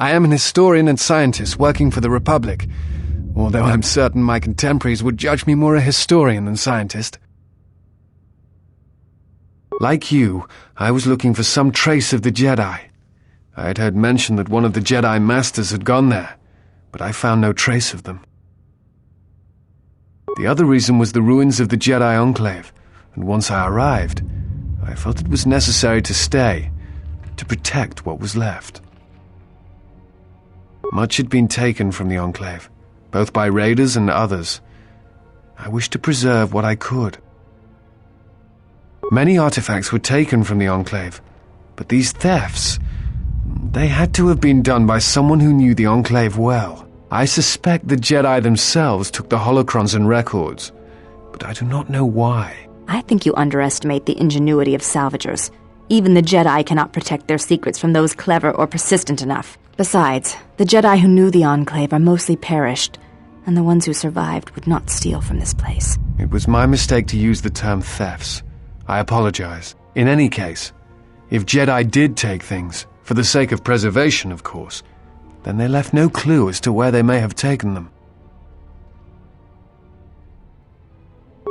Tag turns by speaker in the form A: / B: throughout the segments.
A: I am an historian and scientist working for the Republic, although I'm certain my contemporaries would judge me more a historian than scientist. Like you, I was looking for some trace of the Jedi. I had heard mention that one of the Jedi Masters had gone there, but I found no trace of them. The other reason was the ruins of the Jedi Enclave, and once I arrived, I felt it was necessary to stay, to protect what was left. Much had been taken from the Enclave, both by raiders and others. I wished to preserve what I could. Many artifacts were taken from the Enclave, but these thefts, they had to have been done by someone who knew the Enclave well. I suspect the Jedi themselves took the holocrons and records, but I do not know why.
B: I think you underestimate the ingenuity of salvagers. Even the Jedi cannot protect their secrets from those clever or persistent enough. Besides, the Jedi who knew the Enclave are mostly perished, and the ones who survived would not steal from this place.
A: It was my mistake to use the term thefts. I apologize. In any case, if Jedi did take things, for the sake of preservation, of course, then they left no clue as to where they may have taken them.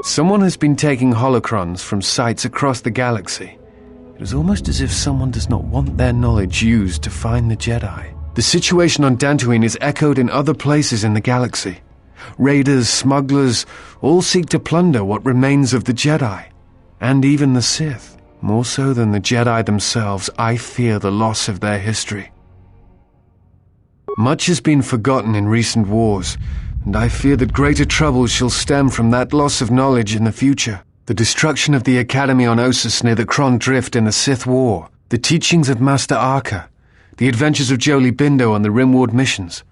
A: Someone has been taking holocrons from sites across the galaxy. It is almost as if someone does not want their knowledge used to find the Jedi. The situation on Dantooine is echoed in other places in the galaxy. Raiders, smugglers, all seek to plunder what remains of the Jedi, and even the Sith. More so than the Jedi themselves, I fear the loss of their history. Much has been forgotten in recent wars, and I fear that greater troubles shall stem from that loss of knowledge in the future. The destruction of the Academy on Ossus near the Kron Drift in the Sith War, the teachings of Master Arca, the adventures of Jolee Bindo on the Rimward missions.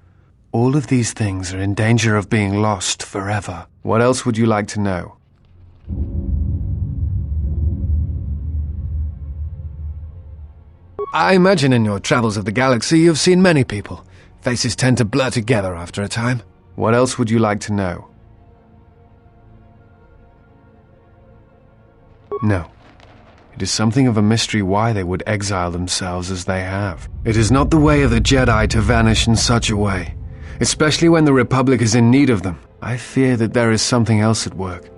A: All of these things are in danger of being lost forever. What else would you like to know? I imagine in your travels of the galaxy you've seen many people. Faces tend to blur together after a time. What else would you like to know? No. It is something of a mystery why they would exile themselves as they have. It is not the way of the Jedi to vanish in such a way, especially when the Republic is in need of them. I fear that there is something else at work,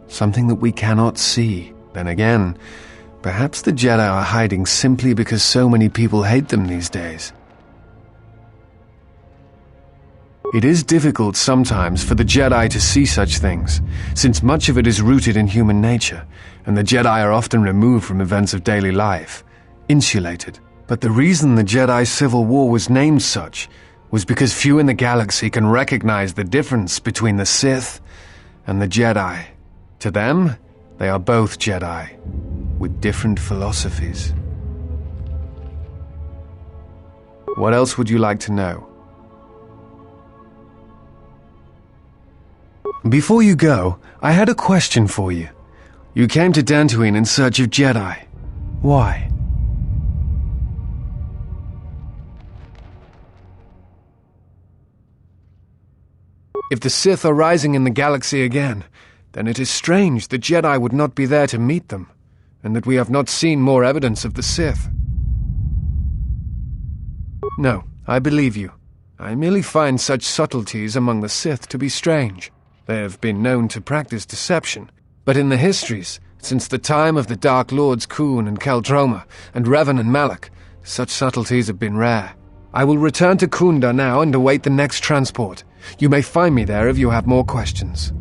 A: something that we cannot see. Then again, perhaps the Jedi are hiding simply because so many people hate them these days. It is difficult sometimes for the Jedi to see such things, since much of it is rooted in human nature, and the Jedi are often removed from events of daily life, insulated. But the reason the Jedi Civil War was named such was because few in the galaxy can recognize the difference between the Sith and the Jedi. To them, they are both Jedi, with different philosophies. What else would you like to know? Before you go, I had a question for you. You came to Dantooine in search of Jedi. Why? If the Sith are rising in the galaxy again, then it is strange the Jedi would not be there to meet them, and that we have not seen more evidence of the Sith. No, I believe you. I merely find such subtleties among the Sith to be strange. They have been known to practice deception, but in the histories, since the time of the Dark Lords Khoon and Keldroma, and Revan and Malak, such subtleties have been rare. I will return to Kunda now and await the next transport. You may find me there if you have more questions.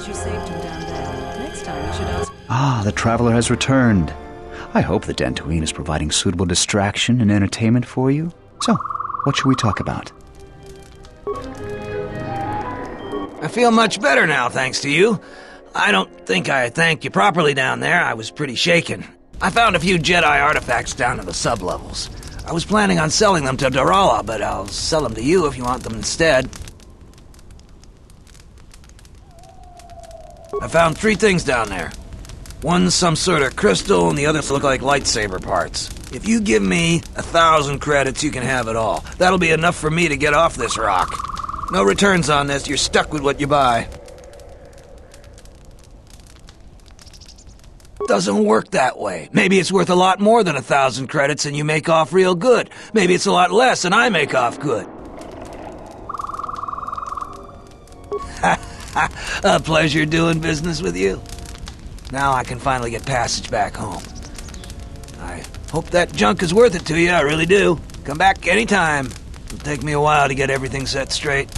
C: you saved him down there. Next time you should ask...
D: Ah, the traveler has returned. I hope the Dantooine is providing suitable distraction and entertainment for you. So, what should we talk about?
E: I feel much better now, thanks to you. I don't think I thanked you properly down there. I was pretty shaken. I found a few Jedi artifacts down in the sublevels. I was planning on selling them to Darala, but I'll sell them to you if you want them instead. I found 3 things down there. One's some sort of crystal, and the others look like lightsaber parts. If you give me 1,000 credits, you can have it all. That'll be enough for me to get off this rock. No returns on this, you're stuck with what you buy. Doesn't work that way. Maybe it's worth a lot more than 1,000 credits and you make off real good. Maybe it's a lot less and I make off good. A pleasure doing business with you. Now I can finally get passage back home. I hope that junk is worth it to you, I really do. Come back anytime. It'll take me a while to get everything set straight.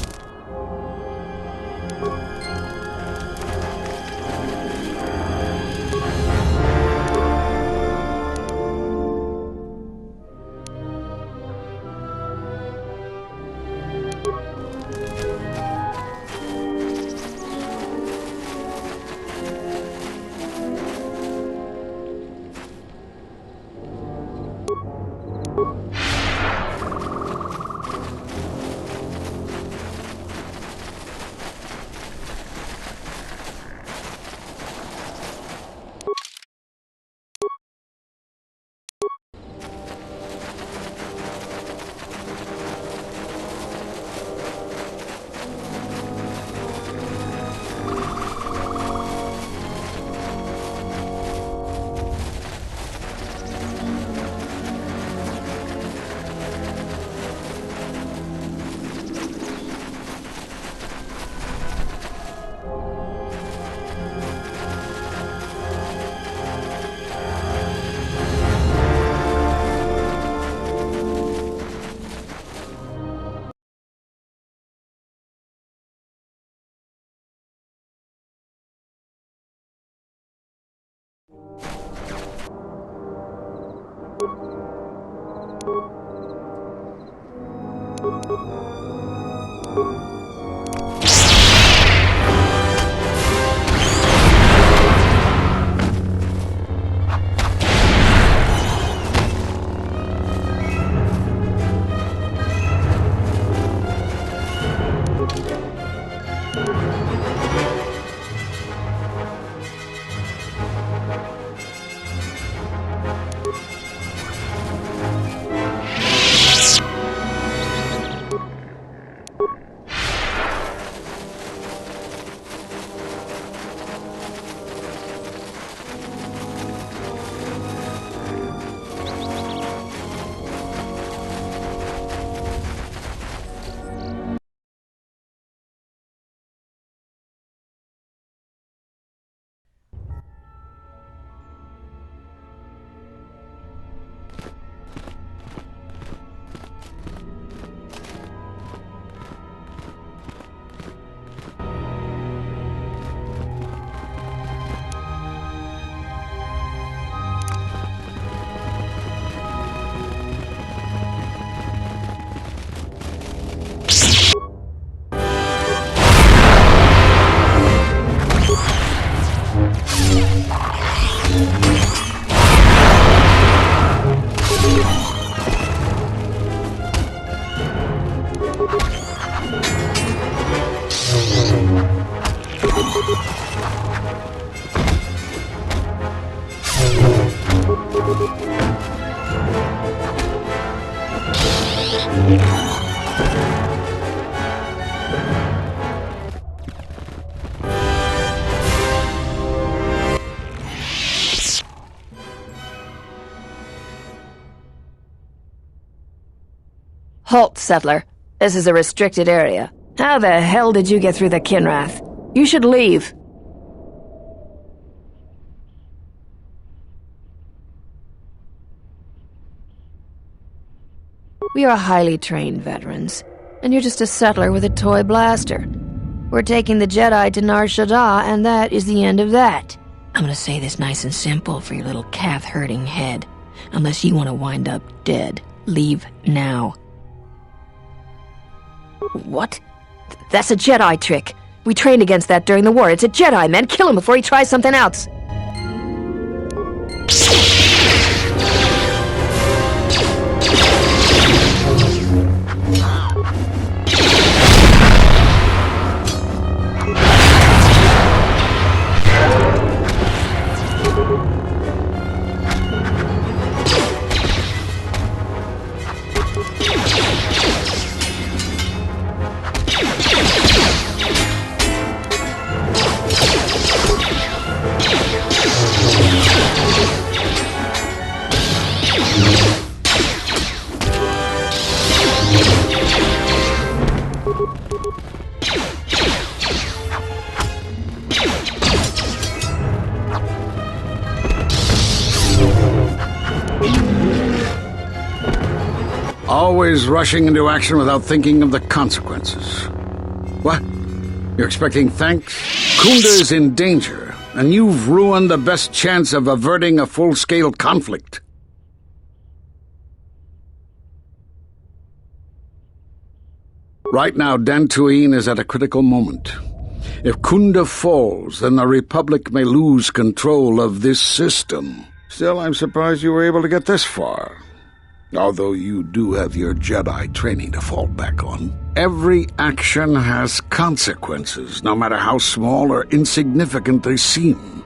C: Halt, settler. This is a restricted area. How the hell did you get through the Kinrath? You should leave. We are highly trained veterans, and you're just a settler with a toy blaster. We're taking the Jedi to Nar Shaddaa, and that is the end of that. I'm gonna say this nice and simple for your little calf-hurting head. Unless you want to wind up dead, leave now. What? That's a Jedi trick. We trained against that during the war. It's a Jedi, man. Kill him before he tries something else.
F: Always rushing into action without thinking of the consequences. What? You're expecting thanks? Kunda is in danger, and you've ruined the best chance of averting a full-scale conflict. Right now, Dantooine is at a critical moment. If Kunda falls, then the Republic may lose control of this system. Still, I'm surprised you were able to get this far. Although you do have your Jedi training to fall back on. Every action has consequences, no matter how small or insignificant they seem.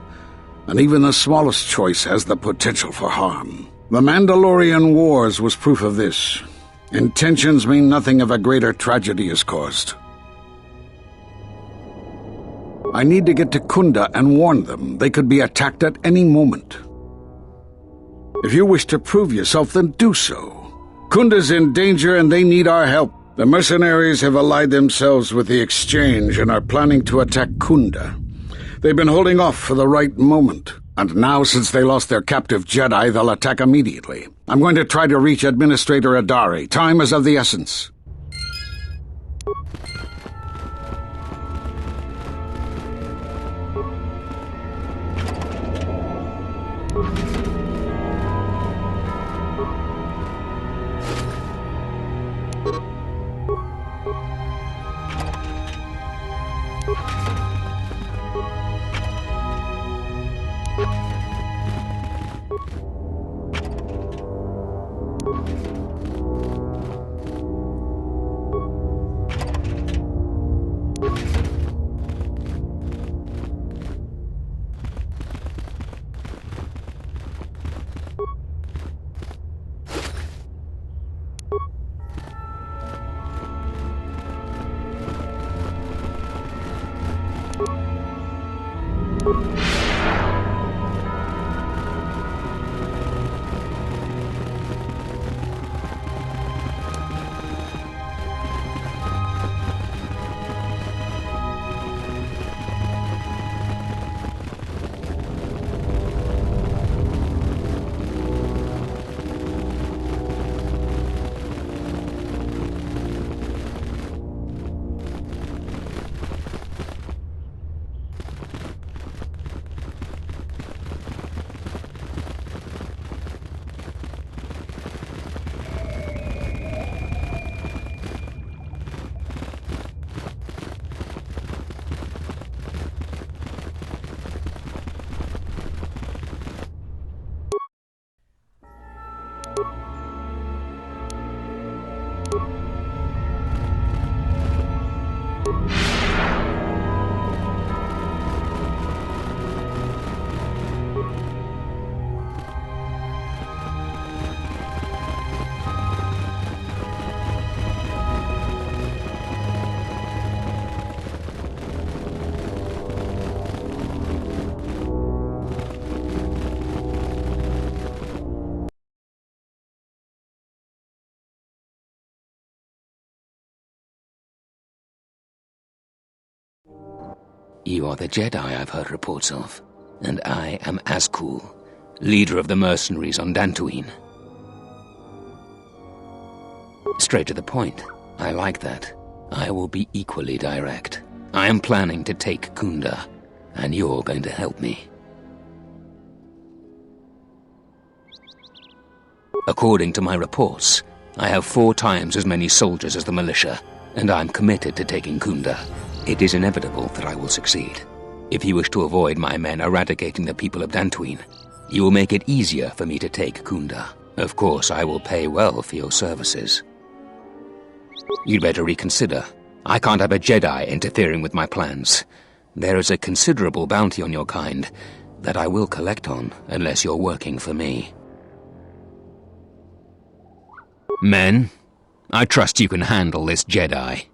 F: And even the smallest choice has the potential for harm. The Mandalorian Wars was proof of this. Intentions mean nothing if a greater tragedy is caused. I need to get to Kunda and warn them. They could be attacked at any moment. If you wish to prove yourself, then do so. Kunda's in danger and they need our help. The mercenaries have allied themselves with the Exchange and are planning to attack Kunda. They've been holding off for the right moment. And now, since they lost their captive Jedi, they'll attack immediately. I'm going to try to reach Administrator Adari. Time is of the essence.
G: You are the Jedi I've heard reports of, and I am Azkul, leader of the mercenaries on Dantooine. Straight to the point. I like that. I will be equally direct. I am planning to take Kunda, and you're going to help me. According to my reports, I have 4 times as many soldiers as the militia, and I'm committed to taking Kunda. It is inevitable that I will succeed. If you wish to avoid my men eradicating the people of Dantooine, you will make it easier for me to take Kunda. Of course, I will pay well for your services. You'd better reconsider. I can't have a Jedi interfering with my plans. There is a considerable bounty on your kind that I will collect on unless you're working for me. Men, I trust you can handle this Jedi.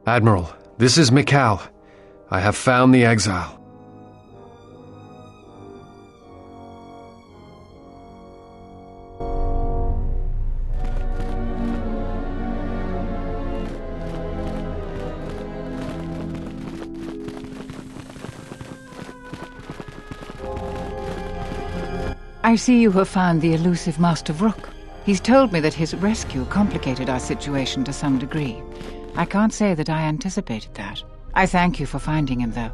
A: Admiral, this is Mikal. I have found the exile.
H: I see you have found the elusive Master Vrook. He's told me that his rescue complicated our situation to some degree. I can't say that I anticipated that. I thank you for finding him, though.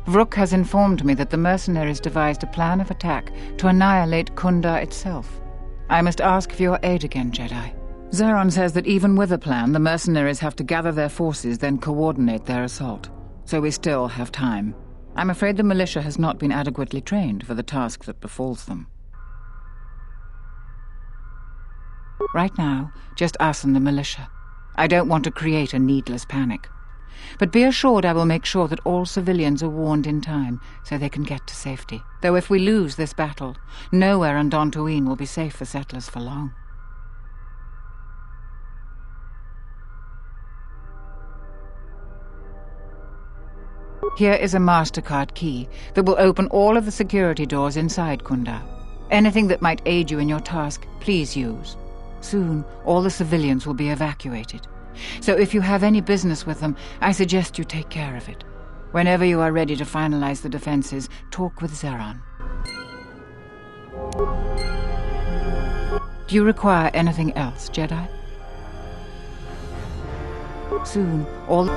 H: Vrook has informed me that the mercenaries devised a plan of attack to annihilate Kunda itself. I must ask for your aid again, Jedi. Zeron says that even with a plan, the mercenaries have to gather their forces, then coordinate their assault. So we still have time. I'm afraid the militia has not been adequately trained for the task that befalls them. Right now, just us and the militia. I don't want to create a needless panic. But be assured I will make sure that all civilians are warned in time so they can get to safety. Though if we lose this battle, nowhere on Dantooine will be safe for settlers for long. Here is a MasterCard key that will open all of the security doors inside Kunda. Anything that might aid you in your task, please use. Soon, all the civilians will be evacuated. So if you have any business with them, I suggest you take care of it. Whenever you are ready to finalize the defenses, talk with Zeron. Do you require anything else, Jedi? Soon, all...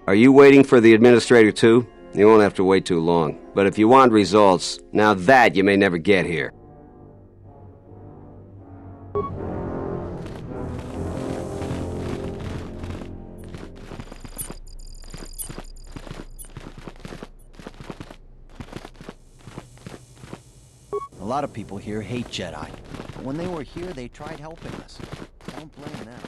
I: Are you waiting for the administrator too? You won't have to wait too long. But if you want results, now that you may never get here.
J: A lot of people here hate Jedi. But when they were here, they tried helping us. Don't blame them.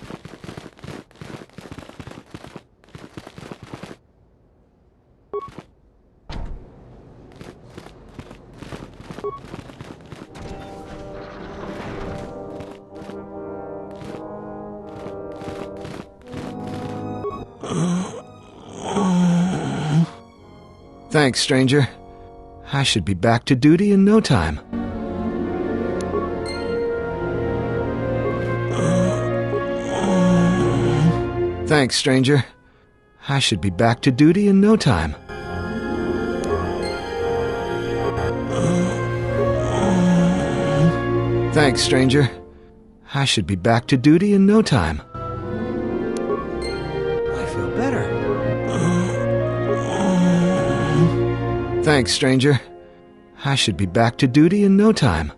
E: Thanks, stranger. I should be back to duty in no time. Thanks, stranger. I should be back to duty in no time. Thanks, stranger. I should be back to duty in no time. I feel better. Thanks, stranger. I should be back to duty in no time.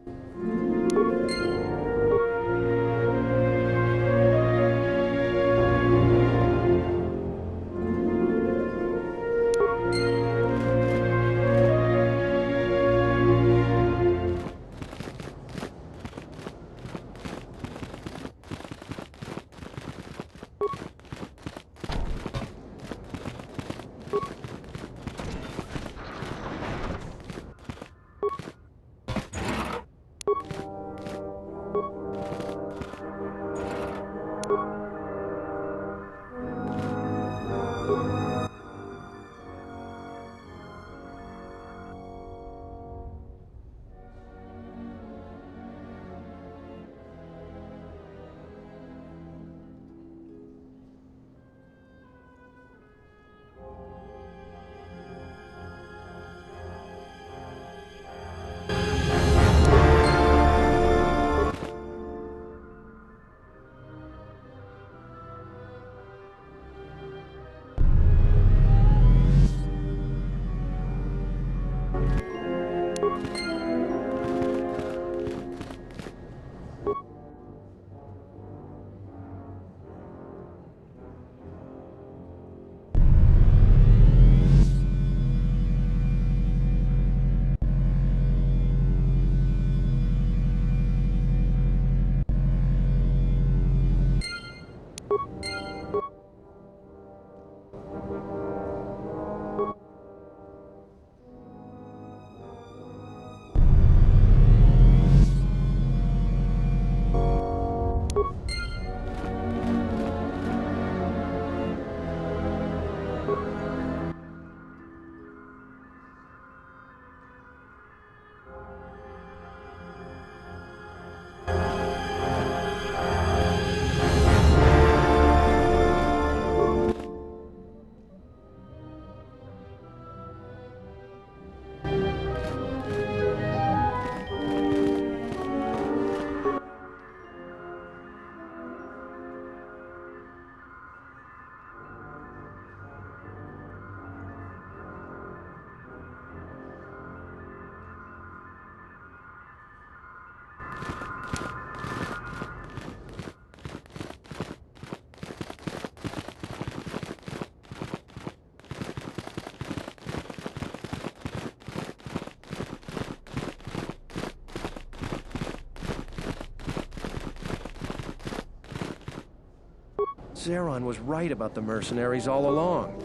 K: Zeron was right about the mercenaries all along.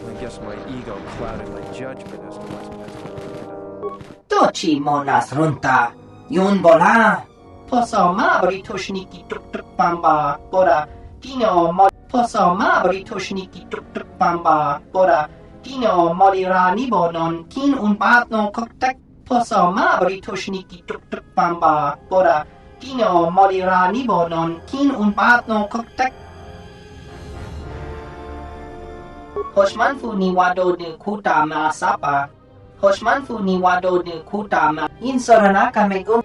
K: I guess my ego clouded my judgment as to what's best for Kuda.
L: Tochi monas runta, yun bola. Poso mabri tushniki tuk tuk bamba, bora. Dino mo. Poso mabri tushniki tuk tuk bamba, bora. Tino Molirani Bonon, Kin un Patno Koktek Posoma Britošniki Tuk Tuk Pamba Bora. Tino Molirani Bonon, Kin un Patno Koktek Hoshmanfu ni wado de kuta ma sapa. Hoshmanfu ni wado de kuta ma insoranaka megum.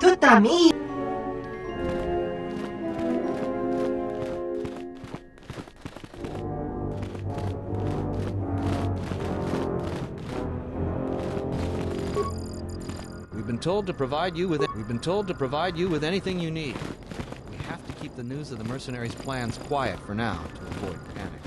L: Tutami.
M: We've been told to provide you with anything you need. We have to keep the news of the mercenaries' plans quiet for now to avoid panic.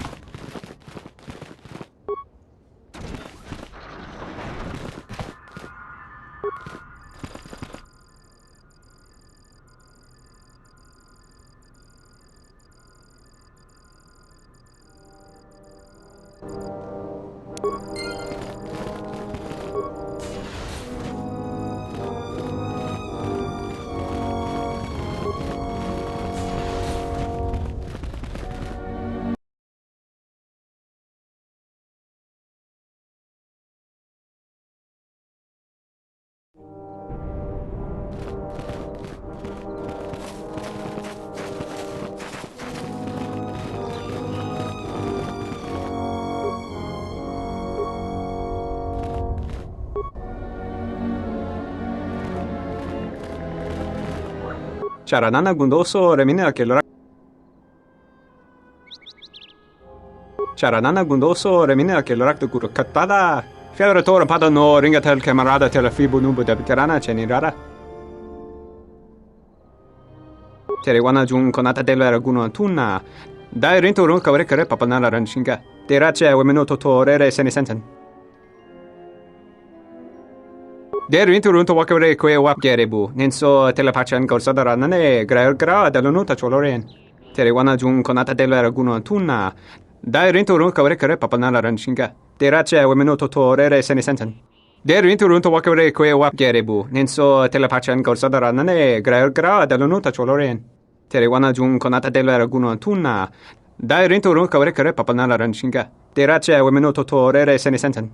N: Charanana gundoso remina che Charanana gundoso remina che l'orak de guru katpada. Fiadoratore padano ringatel camarada te la fibu nubu de veterana cenirara. Terewana jun konata della raguno antunna. Dai rinto run kavrekare papanala ranchinga. Terace wemenoto torere senisensen. Der rinto wakavre kwe wap gerebu. Ninso telepachan gorsada nane gra dall'onuta choloren. Terewana jun konata della raguno antunna. Dai rinto run kavrekare papanala ranchinga. Terace wemenoto torere senisensen. Der rinto wakavre kwe wap gerebu. Ninso telepachan gorsada nane gra dall'onuta choloren. Terewana jun konata della raguno antunna. Dai rinto run kavrekare papanala ranchinga. Terace wemenoto torere senisensen.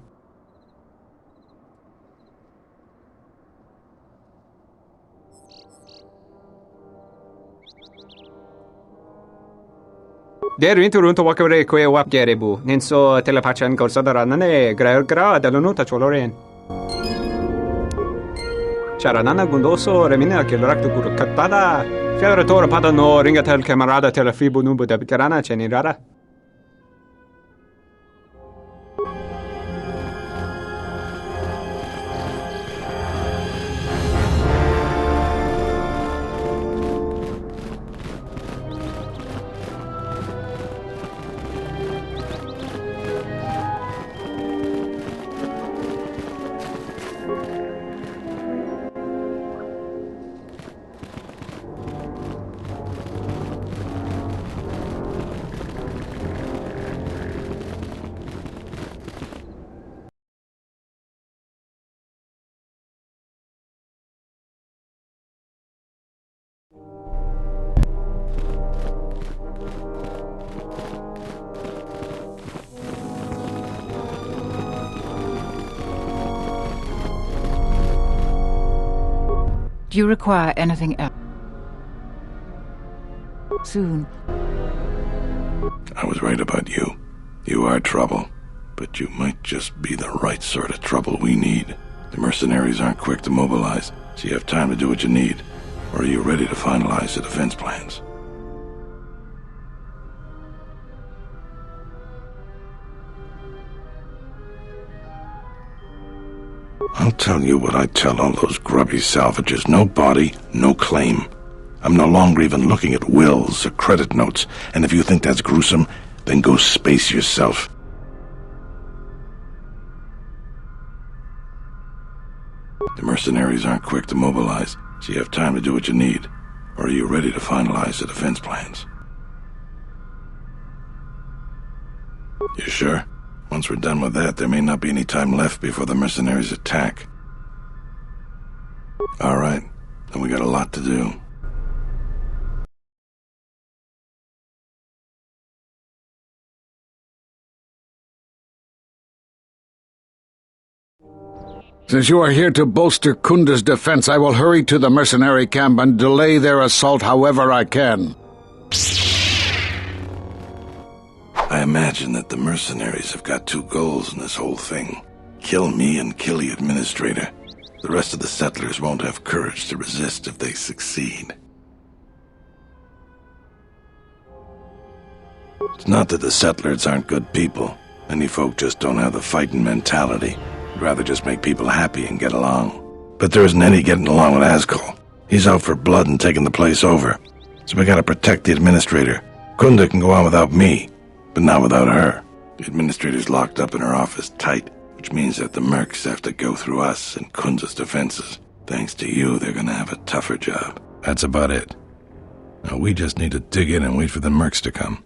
N: Der rinto wakavre kwe wap gerebu. Ninso telepachan gorsada nane gra dall'onuta choloren. Charanana gundoso remina che l'orak de guru katpada. Fiadoratore padano ringatel camarada te la fibu nubu de veterana cenirara.
H: Do you require anything else? Soon.
O: I was right about you. You are trouble. But you might just be the right sort of trouble we need. The mercenaries aren't quick to mobilize, so you have time to do what you need. Or are you ready to finalize the defense plans? I'll tell you what I tell all those grubby salvagers. No body, no claim. I'm no longer even looking at wills or credit notes, and if you think that's gruesome, then go space yourself. The mercenaries aren't quick to mobilize, so you have time to do what you need. Or are you ready to finalize the defense plans? You sure? Once we're done with that, there may not be any time left before the mercenaries attack. All right, then we got a lot to do.
F: Since you are here to bolster Kunda's defense, I will hurry to the mercenary camp and delay their assault however I can.
O: I imagine that the mercenaries have got two goals in this whole thing. Kill me and kill the administrator. The rest of the settlers won't have courage to resist if they succeed. It's not that the settlers aren't good people. Many folk just don't have the fighting mentality. They'd rather just make people happy and get along. But there isn't any getting along with Ascol. He's out for blood and taking the place over. So we gotta protect the administrator. Kunda can go on without me, but not without her. The administrator's locked up in her office tight, which means that the mercs have to go through us and Kunda's defenses. Thanks to you, they're gonna have a tougher job. That's about it. Now we just need to dig in and wait for the mercs to come.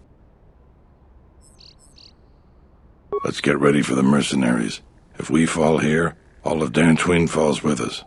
O: Let's get ready for the mercenaries. If we fall here, all of Dantooine falls with us.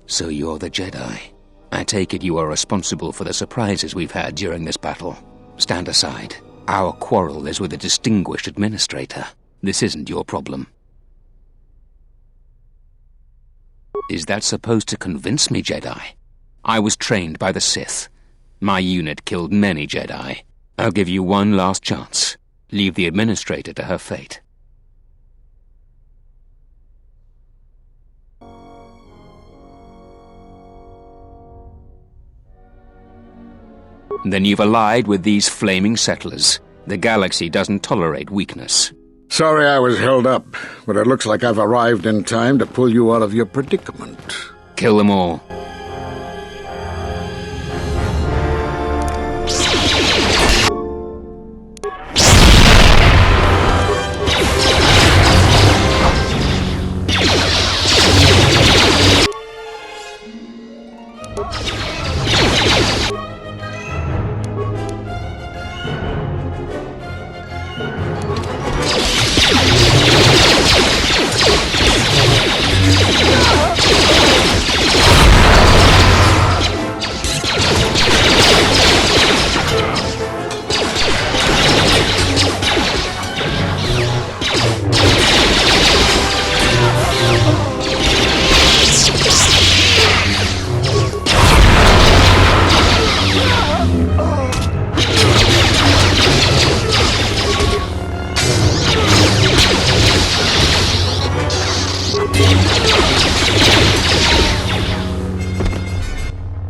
G: So you're the Jedi. I take it you are responsible for the surprises we've had during this battle. Stand aside. Our quarrel is with a distinguished administrator. This isn't your problem. Is that supposed to convince me, Jedi? I was trained by the Sith. My unit killed many Jedi. I'll give you one last chance. Leave the administrator to her fate. Then you've allied with these flaming settlers. The galaxy doesn't tolerate weakness.
F: Sorry I was held up, but it looks like I've arrived in time to pull you out of your predicament.
G: Kill them all.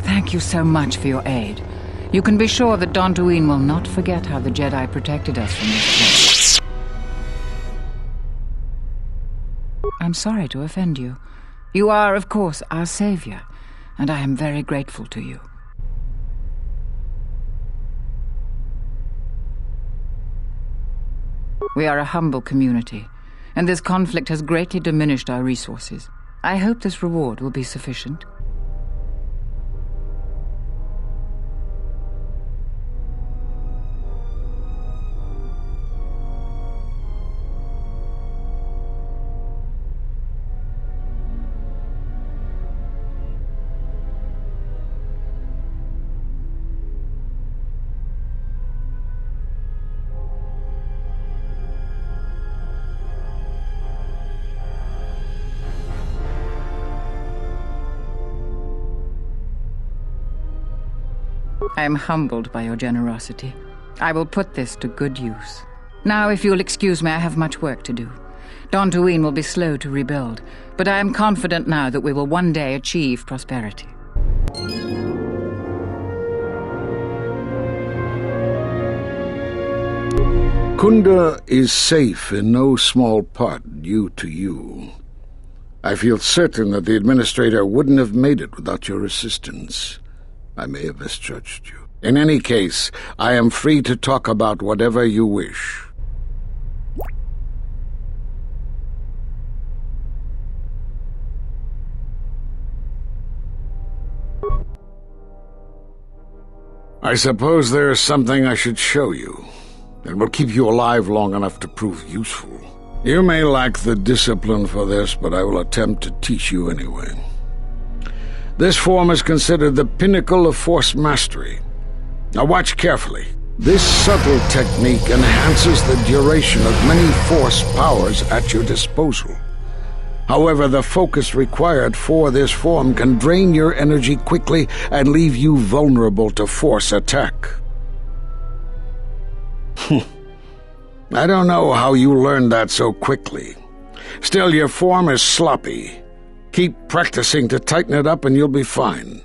H: Thank you so much for your aid. You can be sure that Dantooine will not forget how the Jedi protected us from this place. I'm sorry to offend you. You are, of course, our savior, and I am very grateful to you. We are a humble community, and this conflict has greatly diminished our resources. I hope this reward will be sufficient. I am humbled by your generosity. I will put this to good use. Now, if you'll excuse me, I have much work to do. Dantooine will be slow to rebuild, but I am confident now that we will one day achieve prosperity.
F: Kunda is safe in no small part due to you. I feel certain that the Administrator wouldn't have made it without your assistance. I may have misjudged you. In any case, I am free to talk about whatever you wish. I suppose there is something I should show you. It will keep you alive long enough to prove useful. You may lack the discipline for this, but I will attempt to teach you anyway. This form is considered the pinnacle of Force mastery. Now watch carefully. This subtle technique enhances the duration of many Force powers at your disposal. However, the focus required for this form can drain your energy quickly and leave you vulnerable to Force attack. I don't know how you learned that so quickly. Still, your form is sloppy. Keep practicing to tighten it up and you'll be fine.